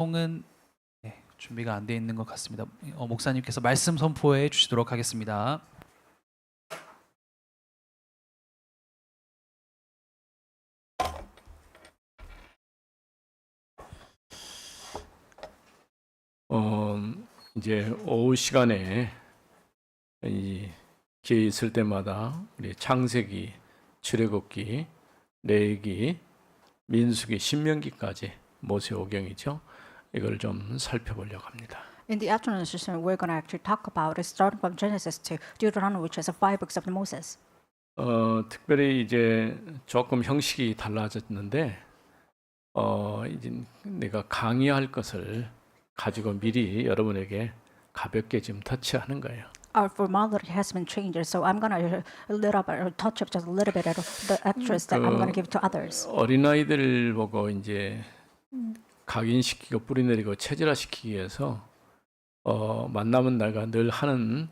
통은 준비가 안 돼 있는 것 같습니다. 목사님께서 말씀 선포해 주시도록 하겠습니다. 이제 오후 시간에 이 기회 있을 때마다 우리 창세기, 출애굽기, 레위기, 민수기, 신명기까지 모세오경이죠. 이걸 좀 살펴보려고 합니다. In the afternoon session, we're going to actually talk about it, starting from Genesis to Deuteronomy, which is the 5 books of Moses. 특별히 이제 조금 형식이 달라졌는데, 이제 내가 강의할 것을 가지고 미리 여러분에게 가볍게 좀 터치하는 거예요. Our formality has been changed, so I'm going to touch up just a little bit of the extras that I'm going to give to others. 어린아이들 보고 이제 각인시키고 뿌리내리고 체질화시키기 위해서 만나면 내가 늘 하는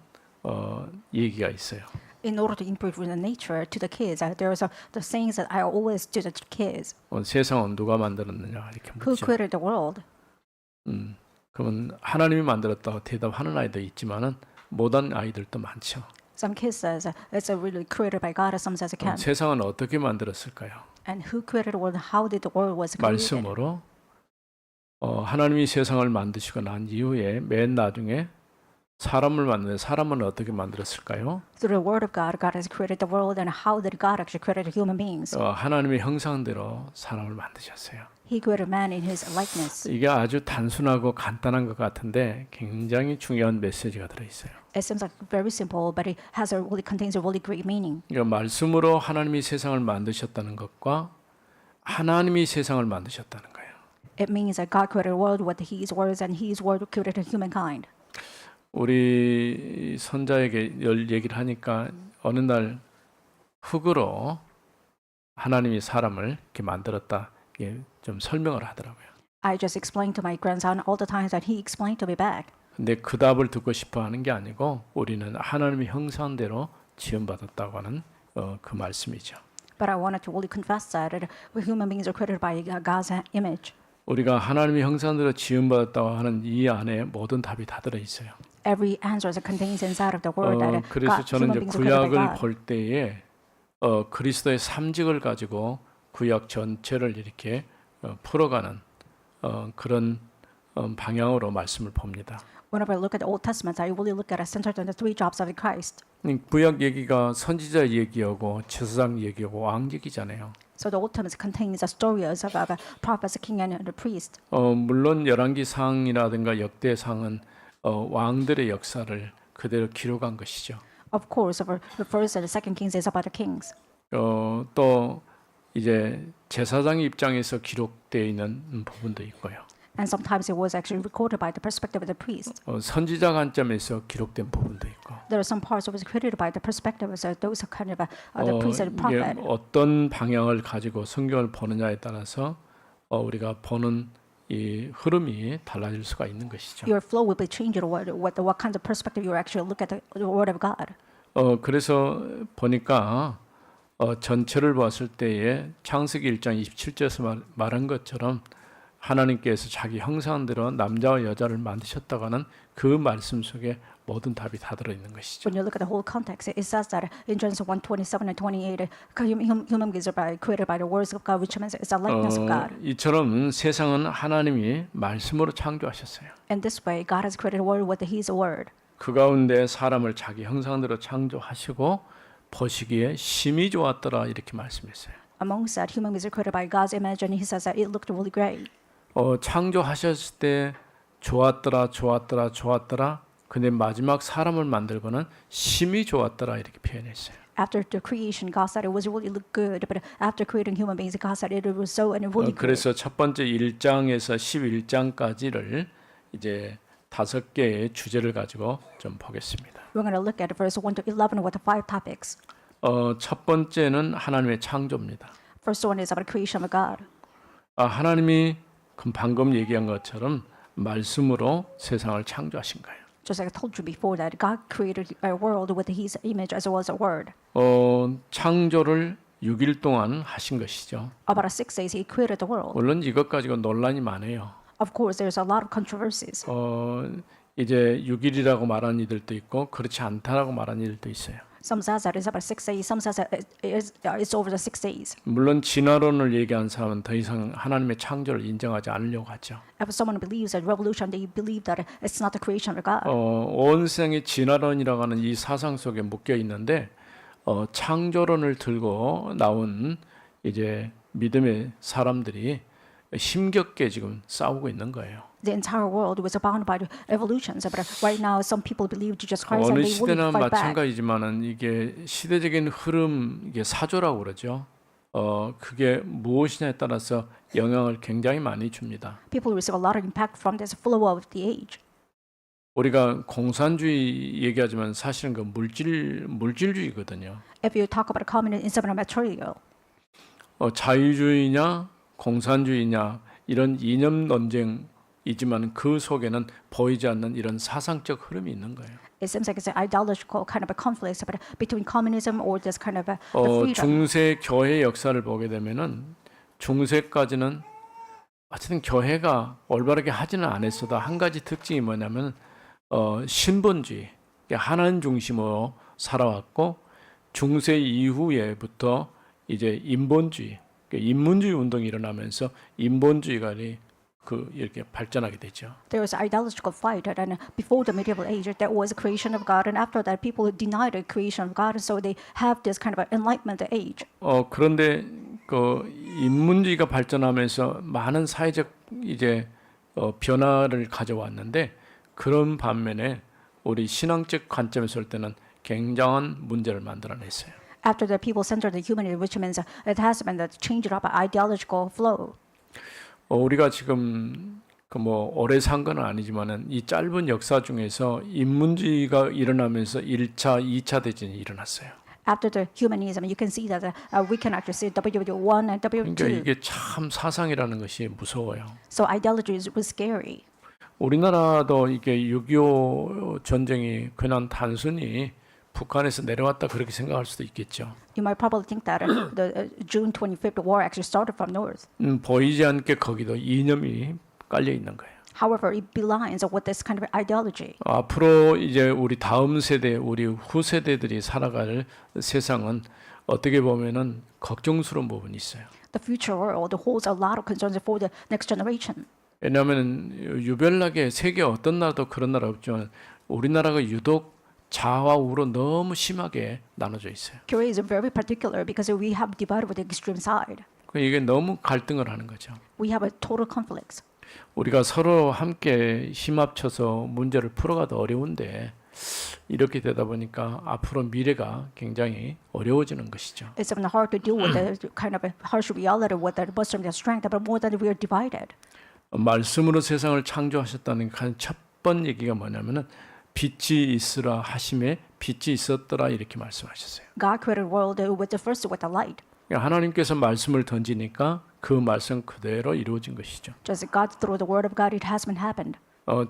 얘기가 있어요. In order to improve the nature to the kids, there are the sayings that I always do to the kids. 세상은 누가 만들었느냐 이렇게 Who 묻죠. created the world? 그러면 하나님이 만들었다고 대답하는 아이도 있지만은 못한 아이들도 많죠. Some kids says it's really created by God, and some says it can't. 세상은 어떻게 만들었을까요? And who created the world? How did the world was created? 말씀으로 하나님이 세상을 만드시고 난 이후에 맨 나중에 사람을 만드는데 사람은 어떻게 만들었을까요? Through the word of God, God has created the world, and how did God actually create human beings? 하나님의 형상대로 사람을 만드셨어요. He created man in His likeness. 이게 아주 단순하고 간단한 것 같은데 굉장히 중요한 메시지가 들어있어요. It seems like very simple, but it contains a really great meaning. 그러니까 말씀으로 하나님이 세상을 만드셨다는 것과 하나님이 세상을 만드셨다는 거예요. It means that God created the world with His words, and His word created humankind. 우리 선자에게 얘기를 하니까 어느 날 흙으로 하나님이 사람을 이렇게 만들었다. 이게 좀 설명을 하더라고요. I just explained to my grandson all the times that he explained to me back. 근데 그 답을 듣고 싶어 하는 게 아니고 우리는 하나님의 형상대로 지음받았다고 하는 그 말씀이죠. But I wanted to really confess that human beings are created by God's image. 우리가 하나님의 형상대로 지음받았다고 하는 이 안에 모든 답이 다 들어 있어요. Every answer that contains inside of the word that 그래서 저는 human 이제 beings are created by 구약을 God. 볼 때에 그리스도의 삼직을 가지고 구약 전체를 이렇게 풀어가는 그런 방향으로 말씀을 봅니다. Whenever I look at the Old Testament, I really look at it centered on the three jobs of Christ. 구약 얘기가 선지자 얘기하고 제사장 얘기하고 왕 얘기잖아요. So the Old Testament contains the stories of the prophets, the king, and the priest. 물론 열왕기상이라든가 역대상은 왕들의 역사를 그대로 기록한 것이죠. Of course, the first and the second kings is about the kings. 또 이제 제사장 입장에서 기록되어 있는 부분도 있고요. And sometimes it was actually recorded by the perspective of the priest. 선지자 관점에서 기록된 부분도 있고. There are some parts that was created by the perspective of those kind of the priest and 이게 prophet. 어떤 방향을 가지고 성경을 보느냐에 따라서 우리가 보는 이 흐름이 달라질 수가 있는 것이죠. Your flow will be changed. What kind of perspective you actually look at the word of God. 그래서 보니까 전체를 봤을 때에 창세기 1장 27절에서 말한 것처럼 하나님께서 자기 형상대로 남자와 여자를 만드셨다고 하는 그 말씀 속에 모든 답이 다 들어있는 것이죠. When you look at the whole context, it says that in Genesis 1:27 and 28, human beings are created by the words of God, which means it's a likeness of God. 이처럼 세상은 하나님이 말씀으로 창조하셨어요. In this way, God has created a world with His word. 그 가운데 사람을 자기 형상대로 창조하시고 보시기에 심히 좋았더라 이렇게 말씀했어요. Amongst that, human beings are created by God's image, and He says that it looked really great. 창조하셨을 때 좋았더라 좋았더라 좋았더라. 근데 마지막 사람을 만들고는 심히 좋았더라 이렇게 표현했어요. After the creation, God said it was really look good, but after creating human beings, God said it was so and it really good. 그래서 첫 번째 1장에서 11장까지를 이제 5개의 주제를 가지고 좀 보겠습니다. We're going to look at verse 1 to 11 with the 5 topics. 첫 번째는 하나님의 창조입니다. First one is about creation of God. 하나님이 방금 얘기한 것처럼 말씀으로 세상을 창조하신 거예요. Just like I told you before that God created a world with His image as well as a word. 창조를 6일 동안 하신 것이죠. About 6 days He created the world. 물론 이것 가지고 논란이 많아요. Of course, there's a lot of controversies. 이제 6일이라고 말하는 이들도 있고 그렇지 않다라고 말하는 이들도 있어요. Some says that it's about 6 days. Some says that it's over the 6 days. 물론 진화론을 얘기한 사람은 더 이상 하나님의 창조를 인정하지 않으려고 하죠. If someone believes that revolution, they believe that it's not the creation of God. 온 세상이 진화론이라고 하는 이 사상 속에 묶여 있는데 창조론을 들고 나온 이제 믿음의 사람들이 힘겹게 지금 싸우고 있는 거예요. The entire world was bound by the evolutions, but right now some people believe Jesus Christ and 어느 they will 시대나 fight back. 마찬가지지만은 이게 시대적인 흐름, 이게 사조라고 그러죠. 그게 무엇이냐에 따라서 영향을 굉장히 많이 줍니다. People receive a lot of impact from this flow of the age. 우리가 공산주의 얘기하지만 사실은 그 물질주의거든요. If you talk about communism and material, 자유주의냐 공산주의냐 이런 이념 논쟁이지만 그 속에는 보이지 않는 이런 사상적 흐름이 있는 거예요. it seems like it's an ideological kind of a conflict between communism or this kind of the freedom. 중세 교회 역사를 보게 되면은 중세까지는 어쨌든 교회가 올바르게 하지는 않았어도 한 가지 특징이 뭐냐면 신본주의, 하나님 중심으로 살아왔고 중세 이후에부터 이제 인본주의, 인문주의 운동이 일어나면서 인본주의가 이렇게 발전하게 되죠. There was ideological fight, and before the medieval age, there was a creation of God, and after that, people denied the creation of God, so they have this kind of enlightenment age. 그런데 그 인문주의가 발전하면서 많은 사회적 이제 변화를 가져왔는데 그런 반면에 우리 신앙적 관점에서 볼 때는 굉장한 문제를 만들어냈어요. After the people-centered humanity, which means it has been the change of ideological flow. 우리가 지금 뭐 오래 산 건 아니지만은 이 짧은 역사 중에서 인문주의가 일어나면서 1차, 2차 대전이 일어났어요. After the humanism, you can see that we can actually see WW1 and 그러니까 WW2. 이게 참 사상이라는 것이 무서워요. So ideology was scary. 우리나라도 이게 6.25 전쟁이 그냥 단순히 북한에서 내려왔다 그렇게 생각할 수도 있겠죠. You might probably think that the June 25th war actually started from north. 보이지 않게 거기도 이념이 깔려 있는 거예요. However, it belies with this kind of ideology. 앞으로 이제 우리 다음 세대, 우리 후세대들이 살아갈 세상은 어떻게 보면은 걱정스러운 부분이 있어요. The future world holds a lot of concerns for the next generation. 왜냐하면 유별나게 세계 어떤 나라도 그런 나라 없지만 우리나라가 유독 좌와 우로 너무 심하게 나눠져 있어요. Korea is very particular because we have divided with the extreme side. 이게 너무 갈등을 하는 거죠. We have a total conflicts. 우리가 서로 함께 힘합쳐서 문제를 풀어가도 어려운데 이렇게 되다 보니까 앞으로 미래가 굉장히 어려워지는 것이죠. It's even hard to deal with the kind of a harsh reality with the Muslim strength, but more than we are divided. 말씀으로 세상을 창조하셨다는 첫 번 얘기가 뭐냐면은 빛이 있으라 하심에 빛이 있었더라 이렇게 말씀하셨어요. God created the world with the first with the light. 하나님께서 말씀을 던지니까 그 말씀 그대로 이루어진 것이죠. Just God through the word of God, it has been happened.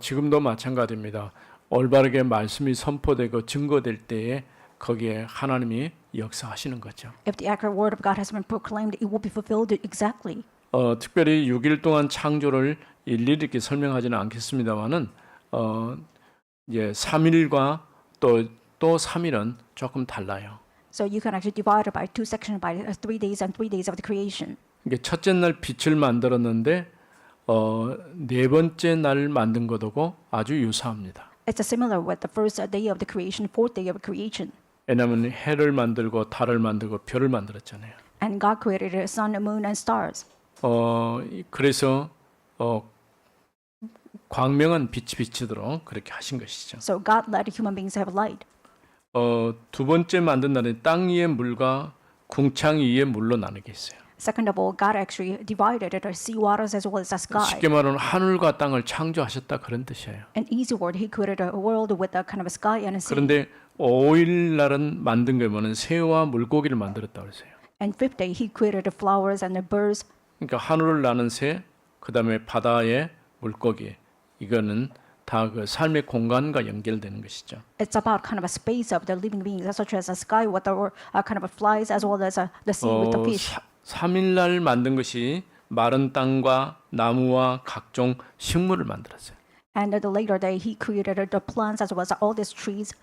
지금도 마찬가지입니다. 올바르게 말씀이 선포되고 증거될 때에 거기에 하나님이 역사하시는 거죠. If the accurate word of God has been proclaimed, it will be fulfilled exactly. 특별히 6일 동안 창조를 일일이 이렇게 설명하지는 않겠습니다만은 이제 3일과 또 3일은 조금 달라요. So you can actually divide it by two sections by 3 days and 3 days of the creation. 이게 첫째 날 빛을 만들었는데 네 번째 날 만든 것하고 아주 유사합니다. It's similar with the first day of the creation, fourth day of creation. 왜냐하면 해를 만들고 달을 만들고 별을 만들었잖아요. And God created the sun, moon, and stars. 그래서 광명한 빛이 비치도록 그렇게 하신 것이죠. So God let human beings have light. 두 번째 만든 날은 땅 위의 물과 궁창 위의 물로 나누게 했어요. Second of all, God actually divided the sea waters as well as the sky. 쉽게 말하면 하늘과 땅을 창조하셨다 그런 뜻이에요. An easy word, He created a world with a kind of a sky and a sea. 그런데 5일 날은 만든 거면은 새와 물고기를 만들었다 그랬어요. And fifth day, He created the flowers and the birds. 그러니까 하늘을 나는 새, 그다음에 바다의 물고기, 이거는 다 그 삶의 공간과 연결되는 것이죠. It's about kind of a space of the living beings, such as the sky with the kind of a flies, as well as the sea with the fish. 3일 날 만든 것이 마른 땅과 나무와 각종 식물을 만들었어요. And the later day, he created the plants as well as all these trees.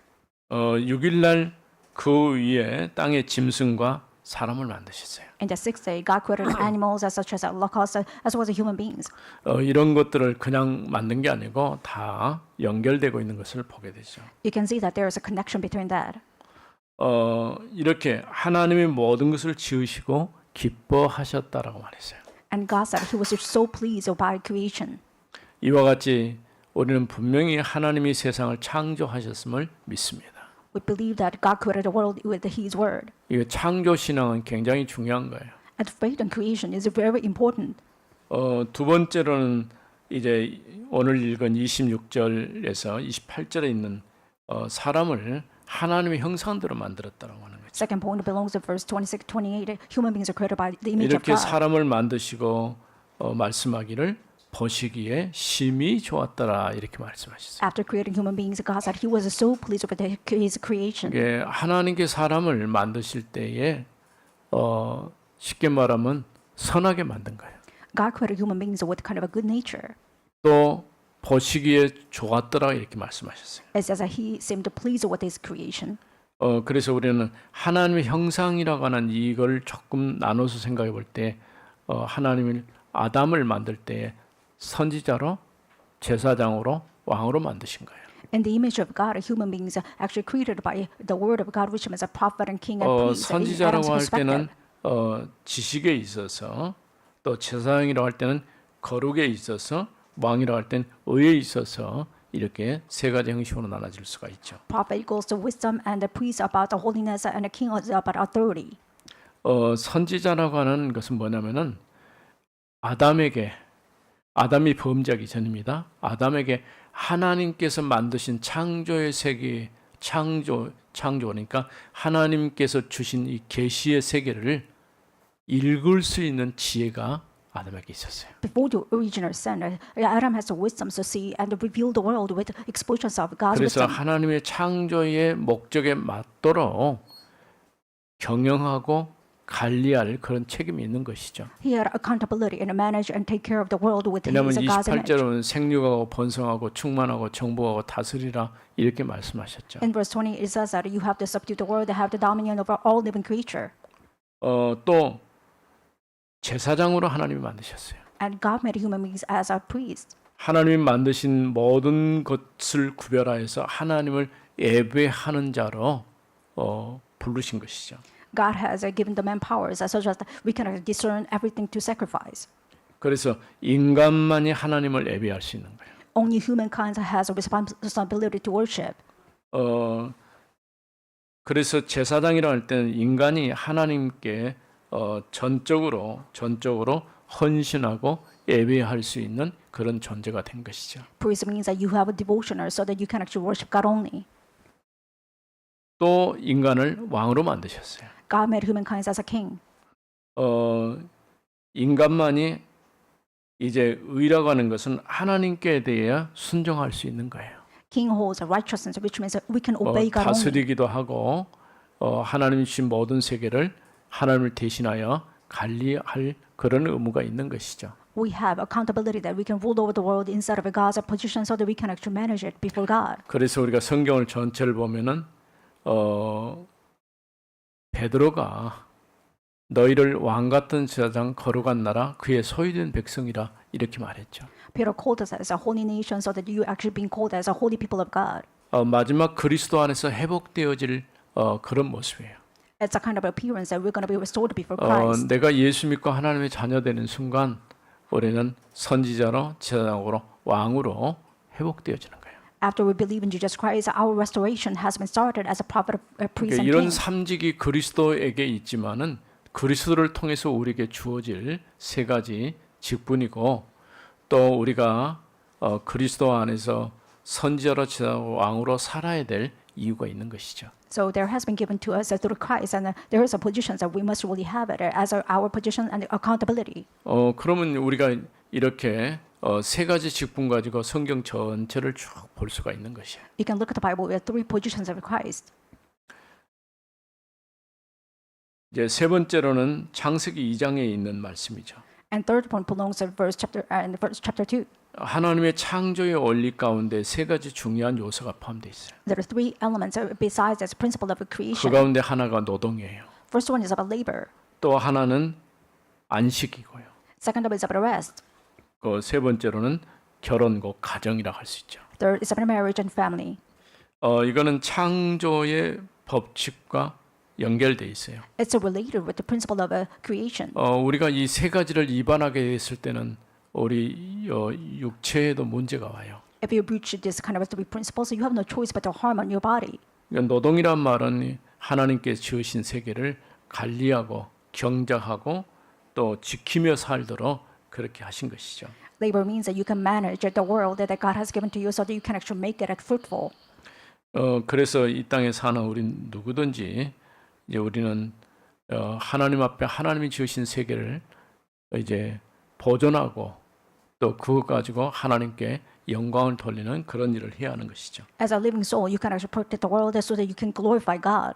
6일 날 그 위에 땅의 짐승과 사람을 만드셨어요. In the sixth day, God created animals such as locusts as well as human beings. 이런 것들을 그냥 만든 게 아니고 다 연결되고 있는 것을 보게 되죠. You can see that there is a connection between that. 이렇게 하나님이 모든 것을 지으시고 기뻐하셨다라고 말했어요. And God said he was so pleased by creation. 이와 같이 우리는 분명히 하나님이 세상을 창조하셨음을 믿습니다. We believe that God created the world with his word. 이 창조 신앙은 굉장히 중요한 거예요. And faith in creation is very important. 두 번째로는 이제 오늘 읽은 26절에서 28절에 있는 사람을 하나님의 형상대로 만들었다라고 하는 거죠. Second point belongs to verse 26, 28. Human beings are created by the image of 이렇게 God. 사람을 만드시고 말씀하기를 보시기에 심히 좋았더라 이렇게 말씀하셨어요. After creating human beings, God said he was so pleased with his creation. 이게 하나님께 사람을 만드실 때에 쉽게 말하면 선하게 만든 거예요. God created human beings with kind of a good nature. 또 보시기에 좋았더라 이렇게 말씀하셨어요. It says that he seemed pleased with his creation. 그래서 우리는 하나님의 형상이라고 하는 이걸 조금 나눠서 생각해 볼 때 하나님이 아담을 만들 때 선지자로 제사장으로 왕으로 만드신 거예요. In the image of God, human beings are actually created by the word of God, which is a prophet and king and priest. In Adam's 선지자라고 할 perspective. 때는 지식에 있어서 또 제사장이라고 할 때는 거룩에 있어서 왕이라고 할 때는 의에 있어서 이렇게 세 가지 형식으로 나눠질 수가 있죠. Prophet equals to wisdom, and the priest about the holiness, and the king is about authority. 선지자라고 하는 것은 뭐냐면은 아담이 범죄하기 전입니다. 아담에게 하나님께서 만드신 창조의 세계, 창조니까 하나님께서 주신 이 계시의 세계를 읽을 수 있는 지혜가 아담에게 있었어요. Before the original sin, Adam has the wisdom to see and reveal the world with exposures of God's 그래서 wisdom. 하나님의 창조의 목적에 맞도록 경영하고 관리할 그런 책임이 있는 것이죠. He had accountability and manage and take care of the world with 왜냐하면 his God's image. 28절은 생육하고 번성하고 충만하고 정복하고 다스리라 이렇게 말씀하셨죠. In verse 20, it says that you have to subdue the world, have the dominion over all living creature. 또 제사장으로 하나님이 만드셨어요. And God made human beings as a priest. 하나님이 만드신 모든 것을 구별하여서 하나님을 예배하는 자로 부르신 것이죠. God has given the man powers such that we can discern everything to sacrifice. 그래서 인간만이 하나님을 예배할 수 있는 거예요. Only humankind has a responsibility to worship. 그래서 제사장이라고 할 때는 인간이 하나님께 전적으로 헌신하고 예배할 수 있는 그런 존재가 된 것이죠. Priest means that you have a devotional so that you can actually worship God only. 또 인간을 왕으로 만드셨어요. God made humankind as a king. 인간만이 이제 의라고 하는 것은 하나님께 대해야 순종할 수 있는 거예요. King holds a righteousness, which means that we can obey God only. 다스리기도 하고 하나님이 주신 모든 세계를 하나님을 대신하여 관리할 그런 의무가 있는 것이죠. We have accountability that we can rule over the world inside of God's position so that we can actually manage it before God. 그래서 우리가 성경을 전체를 보면은 베드로가 너희를 왕 같은 제사장 거룩한 나라 그의 소유된 백성이라 이렇게 말했죠. Peter called us as a holy nation so that you actually being called as a holy people of God. 마지막 그리스도 안에서 회복되어질 그런 모습이에요. It's a kind of appearance that we're going to be restored before Christ. 내가 예수 믿고 하나님의 자녀 되는 순간 우리는 선지자로 제사장으로 왕으로 회복되어지는 거예요. After we believe in Jesus Christ, our restoration has been started as a prophet, a priest, 그러니까 and 이런 king. 삼직이 그리스도에게 있지만은 그리스도를 통해서 우리에게 주어질 세 가지 직분이고 또 우리가 그리스도 안에서 선지자로 제사장으로 왕으로 살아야 될 이유가 있는 것이죠. So there has been given to us through Christ, and there is a position that we must really have it as our position and accountability. 그러면 우리가 이렇게 세 가지 직분 가지고 성경 전체를 쭉 볼 수가 있는 것이에요. You can look at the Bible with three positions of Christ. 이제 세 번째로는 창세기 2장에 있는 말씀이죠. And third point belongs to verse chapter 2. 하나님의 창조의 원리 가운데 세 가지 중요한 요소가 포함되어 있어요. There are three elements besides this principle of 그 creation. 가운데 하나가 노동이에요. First one is about labor. 또 하나는 안식이고요. Second is about rest. 그 세 번째로는 결혼과 가정이라고 할 수 있죠. Third is about marriage and family. 이거는 창조의 법칙과 연결돼 있어요. It's related with the principle of creation. 우리가 이 세 가지를 위반하게 했을 때는 우리 육체에도 문제가 와요. If you breach this kind of three principles, you have no choice but to harm on your body. 그러니까 노동이란 말은 하나님께서 지으신 세계를 관리하고 경작하고 또 지키며 살도록 그렇게 하신 것이죠. Labor means that you can manage the world that God has given to you so that you can actually make it fruitful. 그래서 이 땅에 사는 우리 누구든지 이제 우리는 하나님 앞에 하나님이 지으신 세계를 이제 보존하고 또 그거 가지고 하나님께 영광을 돌리는 그런 일을 해야 하는 것이죠. As a living soul, you can actually protect the world so that you can glorify God.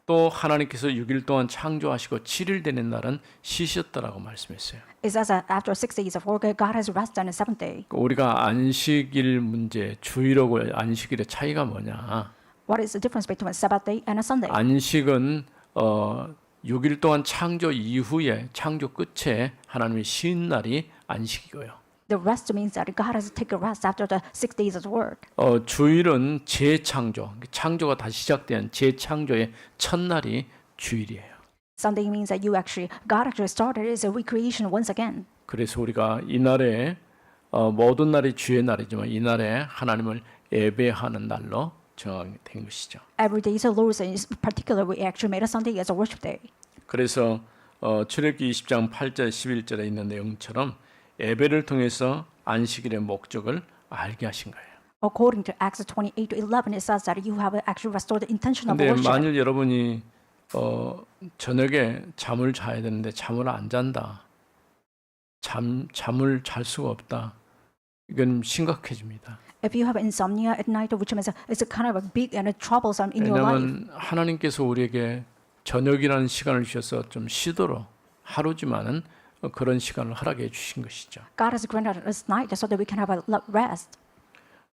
또 하나님께서 6일 동안 창조하시고 7일 되는 날은 쉬셨다라고 말씀했어요. It's as after 6 days of work, God has rested on the seventh day. 우리가 안식일 문제, 주일하고 안식일의 차이가 뭐냐? What is the difference between a Sabbath day and a Sunday? 안식은 6일 동안 창조 이후에 창조 끝에 하나님이 쉰 날이 안식이고요. The rest means that God has taken rest after the 6 days of work. 주일은 재창조, 창조가 다시 시작된 재창조의 첫날이 주일이에요. Sunday means that God actually started as a recreation once again. 그래서 우리가 이 날에 모든 날이 주의 날이지만 이 날에 하나님을 예배하는 날로 정하된 것이죠. Every day is the Lord's, and in particular, we actually made a Sunday as a worship day. 그래서 출애굽기 20장 8절 11절에 있는 내용처럼 예배를 통해서 안식일의 목적을 알게 하신 거예요. According to Acts 28:11, it says that you have actually restored the intention of 근데 worship. 만일 여러분이 저녁에 잠을 자야 되는데 잠을 안 잔다. 잠을 잘 수가 없다. 이건 심각해집니다. If you have insomnia at night, which means it's a kind of a big and a troublesome in your life. 왜냐하면 하나님께서 우리에게 저녁이라는 시간을 주셔서 좀 쉬도록 하루지만은 그런 시간을 허락해 주신 것이죠. God has granted us night so that we can have a rest.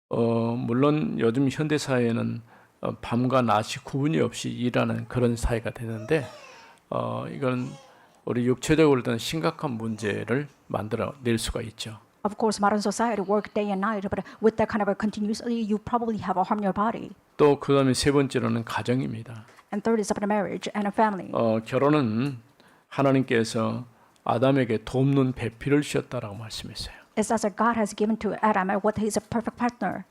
물론 요즘 현대 사회는 밤과 낮이 구분이 없이 일하는 그런 사회가 되는데 이건 우리 육체적으로는 심각한 문제를 만들어 낼 수가 있죠. Of course, modern society work day and night, but with that kind of a continuously, you probably have a harm your body. 또 그다음에 세 번째로는 가정입니다. And third is about marriage and a family. 결혼은 하나님께서 아담에게 돕는 배필을 주셨다라고 말씀했어요. It says that God has given to Adam what is a perfect partner.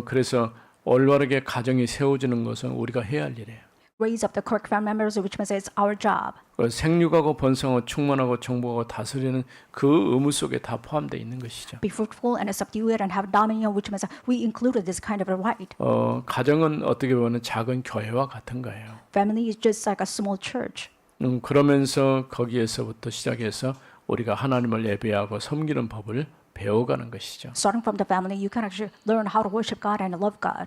그래서 올바르게 가정이 세워지는 것은 우리가 해야 할 일이에요. Raise up the correct family members, which means it's our job. 생육하고 번성하고 충만하고 정복하고 다스리는 그 의무 속에 다 포함되어 있는 것이죠. Be fruitful and subdue it and have dominion, which means we included this kind of a right. 가정은 어떻게 보면 작은 교회와 같은 거예요. Family is just like a small church. 그러면서 거기에서부터 시작해서 우리가 하나님을 예배하고 섬기는 법을 배워가는 것이죠. Starting from the family, you can actually learn how to worship God and love God.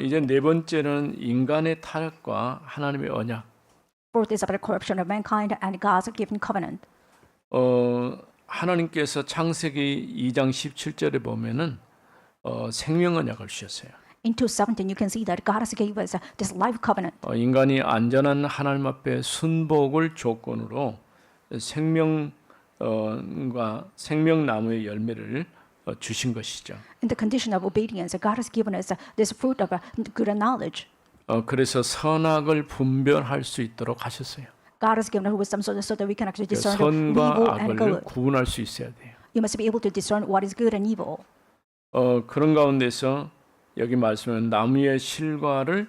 이제 네 번째는 인간의 타락과 하나님의 언약. Fourth is about the corruption of mankind and God's given covenant. 하나님께서 창세기 2장 17절에 보면은 생명 언약을 주셨어요. In 2:17, you can see that God has gave us this life covenant. 인간이 안전한 하나님 앞에 순복을 조건으로 생명나무의 열매를 주신 것이죠. In the condition of obedience, God has given us this fruit of good knowledge. 그래서 선악을 분별할 수 있도록 하셨어요. God has given us wisdom so that we can actually discern evil 선과 and 악을 good. 구분할 수 있어야 돼요. You must be able to discern what is good and evil. 그런 가운데서 여기 말씀은 나무의 실과를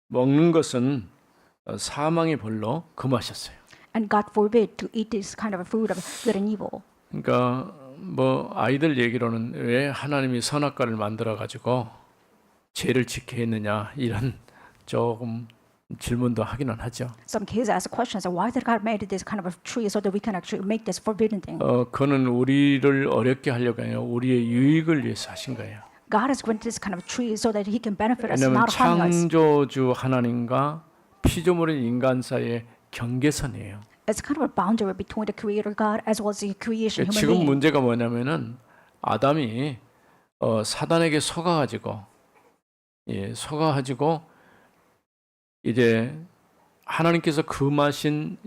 먹는 것은 사망의 벌로 금하셨어요. And God forbid to eat this kind of a fruit of good and evil. 그러니까 뭐 아이들 얘기로는 왜 하나님이 선악과를 만들어 가지고 죄를 짓게 했느냐 이런 조금 질문도 하기는 하죠. Some kids ask questions. Why did God made this kind of a tree so that we can actually make this forbidden thing? 그는 우리를 어렵게 하려고 해요. 우리의 유익을 위해서 하신 거예요. God has granted this kind of tree so that He can benefit us, 왜냐하면 not harm us. 창조주 하나님과 피조물인 인간 사이의 경계선이에요. It's kind of a boundary between the Creator God as well as the creation human 지금 being. 문제가 뭐냐면은 아담이 사단에게 속아가지고 속아가지고 이제 하나님께서 금하신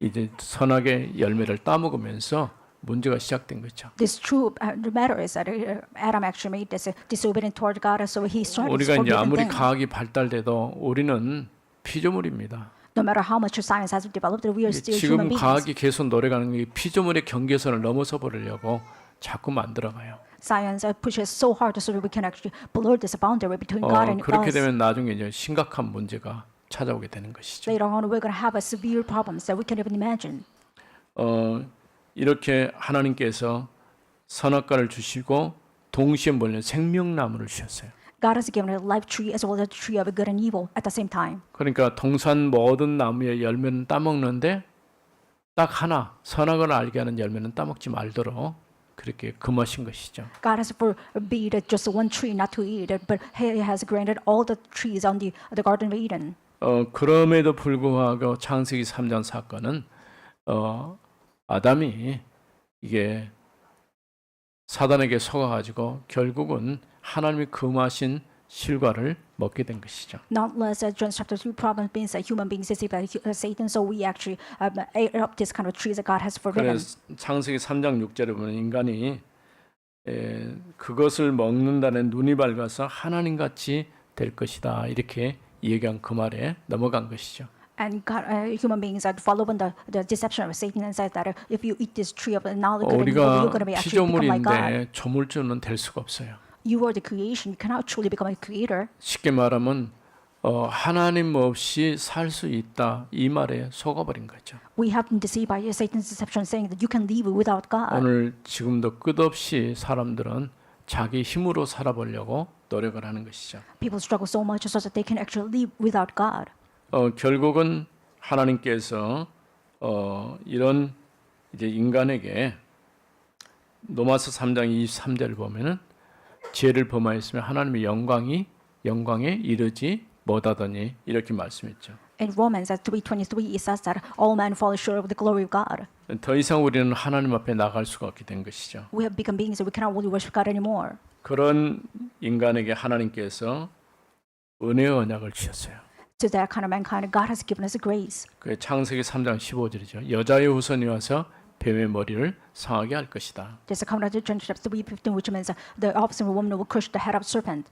이제 선악의 열매를 따먹으면서 문제가 시작된 거죠. This true the matter is that Adam actually made this disobedient toward God, so he started 우리가 이제 forbidden 아무리 things. 과학이 발달돼도 우리는 피조물입니다. No matter how much science has developed, we are still human 지금 beings. 과학이 계속 노력하는 게 피조물의 경계선을 넘어서 버리려고 자꾸 만들어가요. Science pushes so hard so that we can actually blur this boundary between God and 그렇게 us. 되면 나중에 이제 심각한 문제가 찾아오게 되는 것이죠. Later on, we're going to have a severe problems that we can't even imagine. 이렇게 하나님께서 선악과를 주시고 동시에 몰려 생명나무를 주셨어요. God has given a life tree as well as a tree of good and evil at the same time. 그러니까 동산 모든 나무의 열매는 따먹는데 딱 하나 선악을 알게 하는 열매는 따먹지 말도록 그렇게 금하신 것이죠. God has forbid just one tree not to eat it, but He has granted all the trees on the Garden of Eden. 그럼에도 불구하고 창세기 3장 사건은 아담이 이게 사단에게 속아가지고 결국은 하나님이 금하신 실과를 먹게 된 것이죠. Not less, John chapter 3 problem means that human beings deceived by Satan, so we actually ate up this kind of trees that God has forbidden. 그래서 창세기 3장 6절에 보면 인간이 그것을 먹는다는 눈이 밝아서 하나님같이 될 것이다 이렇게 얘기한 그 말에 넘어간 것이죠. And God, human beings are following the deception of Satan and said that if you eat this tree of knowledge of good and evil, you're 우리가 going to be actually become like God. 피조물인데 조물주는 될 수가 없어요. You are the creation. You cannot truly become a creator. 쉽게 말하면 하나님 없이 살 수 있다 이 말에 속아버린 거죠. We have been deceived by Satan's deception, saying that you can live without God. 오늘 지금도 끝없이 사람들은 자기 힘으로 살아보려고 노력을 하는 것이죠. People struggle so much so that they can actually live without God. 결국은 하나님께서 이런 이제 인간에게 로마서 3장 23절을 보면은 죄를 범하였으면 하나님의 영광에 이르지 못하더니 이렇게 말씀했죠. In Romans 3:23, it says that all men fall short of the glory of God. 더 이상 우리는 하나님 앞에 나갈 수가 없게 된 것이죠. We have become beings that we cannot really worship God anymore. 그런 인간에게 하나님께서 은혜의 언약을 주셨어요. To that kind of mankind, God has given us grace. 그 창세기 3장 15절이죠. 여자의 후손이 와서 뱀의 머리를 상하게 할 것이다. There's a covenant in John chapter 3:15, which means the offspring of woman will crush the head of serpent.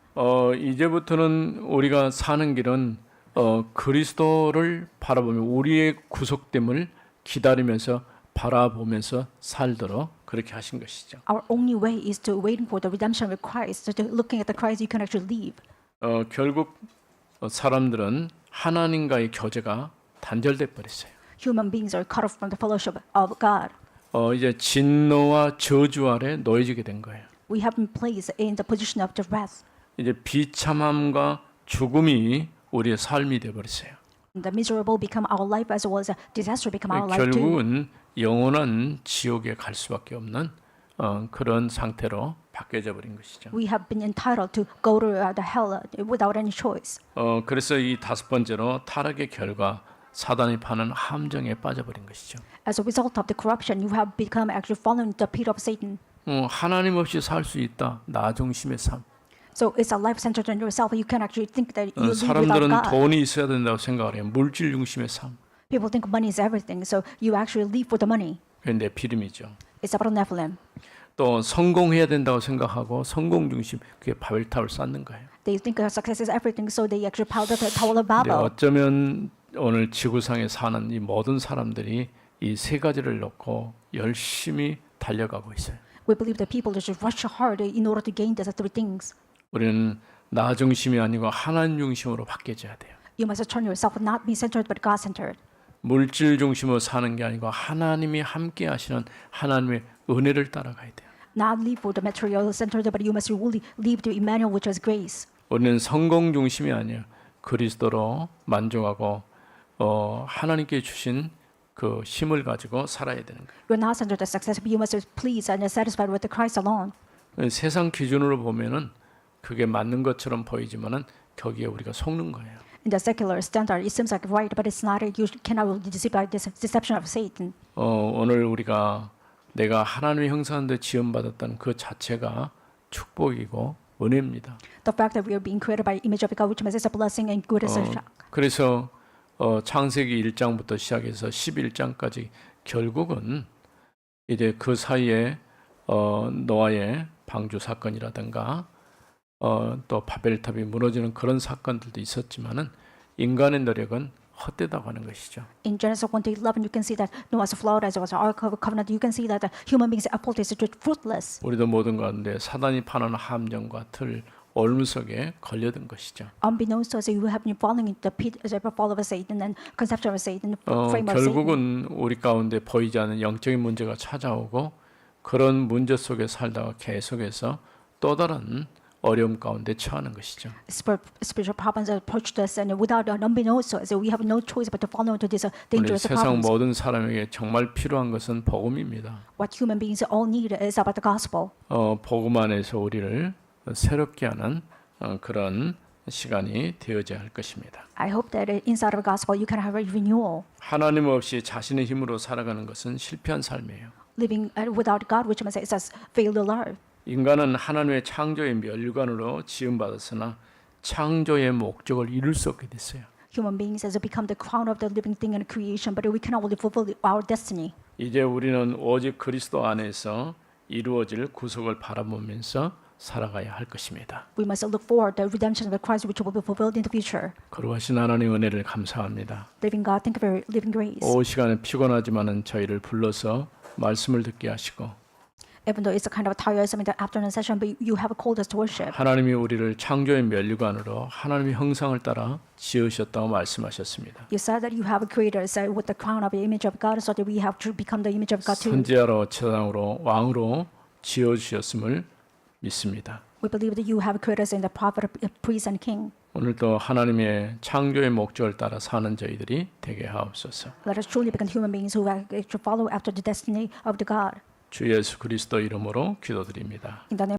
이제부터는 우리가 사는 길은 그리스도를 바라보며 우리의 구속됨을 기다리면서 바라보면서 살도록 그렇게 하신 것이죠. Our only way is to waiting for the redemption of Christ. So to looking at the Christ, you can actually live. 결국 사람들은 하나님과의 교제가 단절돼 버렸어요. Human beings are cut off from the fellowship of God. 이제 진노와 저주 아래 놓여지게 된 거예요. We have been placed in the position of the wrath. 이제 비참함과 죽음이 우리의 삶이 돼 버렸어요. The miserable become our life as well as disaster become our life too. 결국은 영원한 지옥에 갈 수밖에 없는 그런 상태로 바뀌어져 버린 것이죠. We have been entitled to go to the hell without any choice. 그래서 이 다섯 번째로 타락의 결과 사단이 파는 함정에 빠져버린 것이죠. As a result of the corruption, you have become actually fallen into the pit of Satan. 하나님 없이 살 수 있다. 나 중심의 삶. So it's a life centered on yourself. You can actually think that you live without 사람들은 God. 돈이 있어야 된다고 생각을 해요. 물질 중심의 삶. People think money is everything, so you actually live for the money. 그게 네피림이죠. It's about Nephilim. 또 성공해야 된다고 생각하고 성공 중심 그게 바벨탑을 쌓는 거예요. They think success is everything, so they actually build the Tower of 근데 Babel. 어쩌면 오늘 지구상에 사는 이 모든 사람들이 이 세 가지를 놓고 열심히 달려가고 있어요. We believe that people just rush hard in order to gain these three things. 우리는 나 중심이 아니고 하나님 중심으로 바뀌어져야 돼요. You must turn yourself not be centered but God centered. 물질 중심으로 사는 게 아니고 하나님이 함께 하시는 하나님의 은혜를 따라가야 돼요. Not live for the material centered, but you must really live to Emmanuel, which is grace. 우리는 성공 중심이 아니에요. 그리스도로 만족하고 하나님께 주신 그 힘을 가지고 살아야 되는 거예요. You're not centered on success, but you must be pleased and satisfied with the Christ alone. 세상 기준으로 보면은 그게 맞는 것처럼 보이지만은 거기에 우리가 속는 거예요. in the secular standard, it seems like right, but it's not. You cannot really deceive by this deception of Satan. 오늘 우리가 내가 하나님의 형상인데 지음받았다는 그 자체가 축복이고 은혜입니다. The fact that we are being created by image of God, which means it's a blessing and good is a shock. 그래서 창세기 1장부터 시작해서 11장까지 결국은 이제 그 사이에 노아의 방주 사건이라든가 또 바벨탑이 무너지는 그런 사건들도 있었지만은 인간의 노력은 헛되다고 하는 것이죠. In Genesis 1:11, you can see that Noah's flood as well as the Ark of the Covenant. You can see that the human beings' effort is fruitless. 우리도 모든 가운데 사단이 파는 함정과 틀 올무속에 걸려든 것이죠. Unbeknownst to us, you have been falling into the pit as a fall of Satan and conception of Satan, frame of Satan. 결국은 우리 가운데 보이지 않는 영적인 문제가 찾아오고 그런 문제 속에 살다가 계속해서 또 다른 어려움 가운데 처하는 것이죠. Spiritual problems approached us, and without an unbeknownst to us, we have no choice but to fall into these 우리 dangerous 세상 problems. 모든 사람에게 정말 필요한 것은 복음입니다. What human beings all need is about the gospel. 복음 안에서 우리를 새롭게 하는 그런 시간이 되어져야 할 것입니다. I hope that inside of the gospel you can have a renewal. 하나님 없이 자신의 힘으로 살아가는 것은 실패한 삶이에요. Living without God, which means it's a failed life. 인간은 하나님의 창조의 멸관으로 지음받았으나 창조의 목적을 이룰 수 없게 됐어요. Human beings has become the crown of the living thing in creation, but we cannot really fulfill our destiny. 이제 우리는 오직 그리스도 안에서 이루어질 구속을 바라보면서 살아가야 할 것입니다. We must look forward to the redemption of Christ, which will be fulfilled in the future. 거룩하신 하나님의 은혜를 감사합니다. Living God, thank you for your living grace. 오후 시간에 피곤하지만은 저희를 불러서 말씀을 듣게 하시고 Even though it's a kind of tiresome in the afternoon session, but you have called us to worship. 하나님이 우리를 창조의 면류관으로 하나님의 형상을 따라 지으셨다고 말씀하셨습니다. You said that you have created us with the crown of the image of God, so that we have to become the image of God too. 선지자로 제사장으로 왕으로 지어주셨음을 믿습니다. We believe that you have created us in the prophet, priest, and king. 오늘도 하나님의 창조의 목적을 따라 사는 저희들이 되게 하옵소서. Let us truly become human beings who are to follow after the destiny of the God. 주 예수 그리스도 이름으로 기도드립니다. In the name